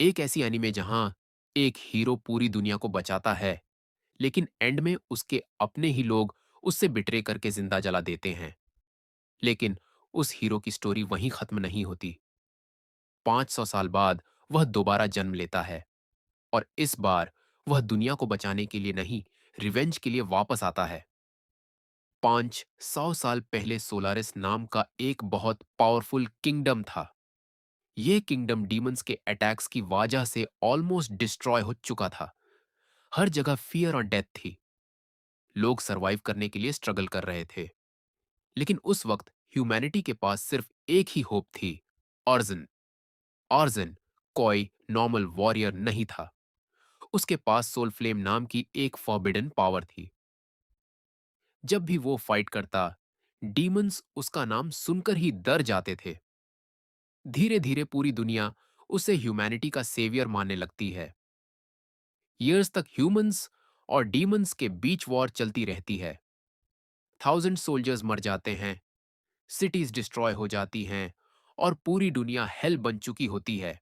एक ऐसी एनीमे जहां एक हीरो पूरी दुनिया को बचाता है, लेकिन एंड में उसके अपने ही लोग उससे बिट्रे करके जिंदा जला देते हैं। लेकिन उस हीरो की स्टोरी वहीं खत्म नहीं होती। 500 साल बाद वह दोबारा जन्म लेता है और इस बार वह दुनिया को बचाने के लिए नहीं, रिवेंज के लिए वापस आता है। 500 साल पहले सोलारिस नाम का एक बहुत पावरफुल किंगडम था। ये किंगडम डीमंस के अटैक्स की वजह से ऑलमोस्ट डिस्ट्रॉय हो चुका था। हर जगह फियर और डेथ थी। लोग सरवाइव करने के लिए स्ट्रगल कर रहे थे। लेकिन उस वक्त ह्यूमैनिटी के पास सिर्फ एक ही होप थी, अर्जन। अर्जन कोई नॉर्मल वॉरियर नहीं था। उसके पास सोल फ्लेम नाम की एक फॉरबिडन पावर थी। जब भी वो फाइट करता, डीमंस उसका नाम सुनकर ही डर जाते थे। धीरे धीरे पूरी दुनिया उसे ह्यूमैनिटी का सेवियर मानने लगती है। ईयर्स तक ह्यूमंस और डीमंस के बीच वॉर चलती रहती है। 1000 सोल्जर्स मर जाते हैं, सिटीज डिस्ट्रॉय हो जाती हैं और पूरी दुनिया हेल बन चुकी होती है।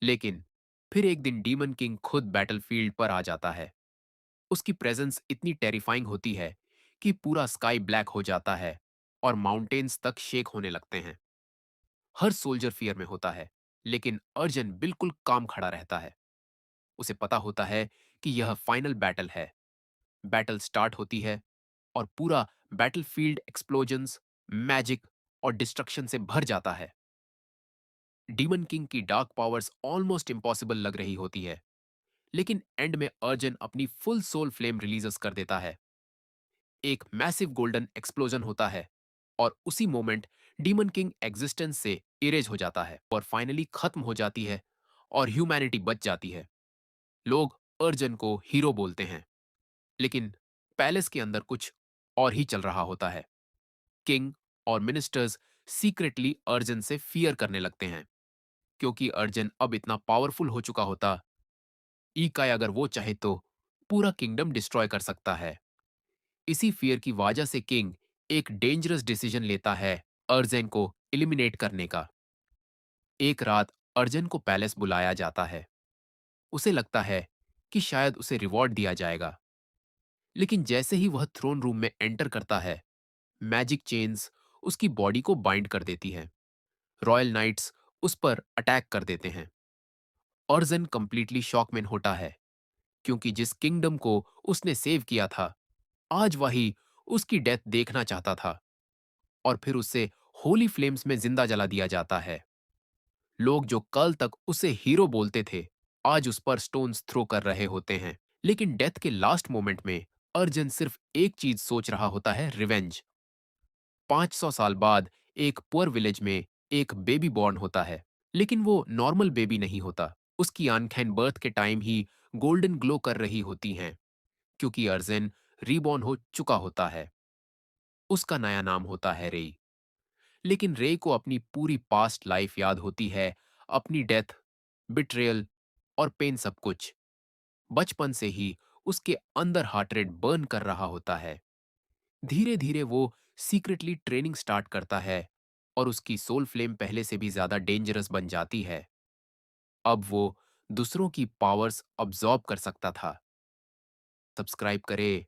लेकिन फिर एक दिन डीमन किंग खुद बैटलफील्ड पर आ जाता है। उसकी प्रेजेंस इतनी टेरिफाइंग होती है कि पूरा स्काई ब्लैक हो जाता है और माउंटेन्स तक शेक होने लगते हैं। हर सोल्जर फियर में होता है, लेकिन अर्जन बिल्कुल काम खड़ा रहता है। उसे पता होता है कि यह फाइनल बैटल है। बैटल स्टार्ट होती है और पूरा बैटलफील्ड एक्सप्लोजन्स, मैजिक और डिस्ट्रक्शन से भर जाता है। डीमन किंग की डार्क पावर्स ऑलमोस्ट इम्पॉसिबल लग रही होती है, लेकिन एंड में अर्जन अपनी फुल सोल फ्लेम रिलीज कर देता है। एक मैसिव गोल्डन एक्सप्लोजन होता है और उसी मोमेंट डीमन किंग एग्जिस्टेंस से इरेज हो जाता है और फाइनली खत्म हो जाती है और ह्यूमैनिटी बच जाती है। लोग अर्जन को हीरो बोलते हैं, लेकिन पैलेस के अंदर कुछ और ही चल रहा होता है। किंग और मिनिस्टर्स सीक्रेटली अर्जन से फियर करने लगते हैं, क्योंकि अर्जन अब इतना पावरफुल हो चुका होता। ईकाई अगर वो चाहे तो पूरा किंगडम डिस्ट्रॉय कर सकता है। इसी फियर की वजह से किंग एक डेंजरस डिसीजन लेता है, अर्जेन को एलिमिनेट करने का। एक रात अर्जन को पैलेस बुलाया जाता है। उसे लगता है कि शायद उसे रिवॉर्ड दिया जाएगा, लेकिन जैसे ही वह थ्रोन रूम में एंटर करता है, मैजिक चेन्स उसकी बॉडी को बाइंड कर देती है। रॉयल नाइट्स उस पर अटैक कर देते हैं। अर्जन कंप्लीटली शॉक में होता है, क्योंकि जिस किंगडम को उसने सेव किया था, आज वही उसकी डेथ देखना चाहता था। और फिर उसे होली फ्लेम्स में जिंदा जला दिया जाता है। लोग जो कल तक उसे हीरो बोलते थे, आज उस पर स्टोन्स थ्रो कर रहे होते हैं। लेकिन डेथ के लास्ट मोमेंट में अर्जन सिर्फ एक चीज सोच रहा होता है, रिवेंज। 500 साल बाद एक पुअर विलेज में एक बेबी बॉर्न होता है, लेकिन वो नॉर्मल बेबी नहीं होता। उसकी आंखें बर्थ के टाइम ही गोल्डन ग्लो कर रही होती हैं, क्योंकि अर्जेन रीबॉर्न हो चुका होता है। उसका नया नाम होता है रे। लेकिन रे को अपनी पूरी पास्ट लाइफ याद होती है, अपनी डेथ, बिट्रेयल और पेन, सब कुछ। बचपन से ही उसके अंदर हार्ट रेट बर्न कर रहा होता है। धीरे धीरे वो सीक्रेटली ट्रेनिंग स्टार्ट करता है और उसकी सोल फ्लेम पहले से भी ज्यादा डेंजरस बन जाती है। अब वो दूसरों की पावर्स अब्सॉर्ब कर सकता था। सब्सक्राइब करें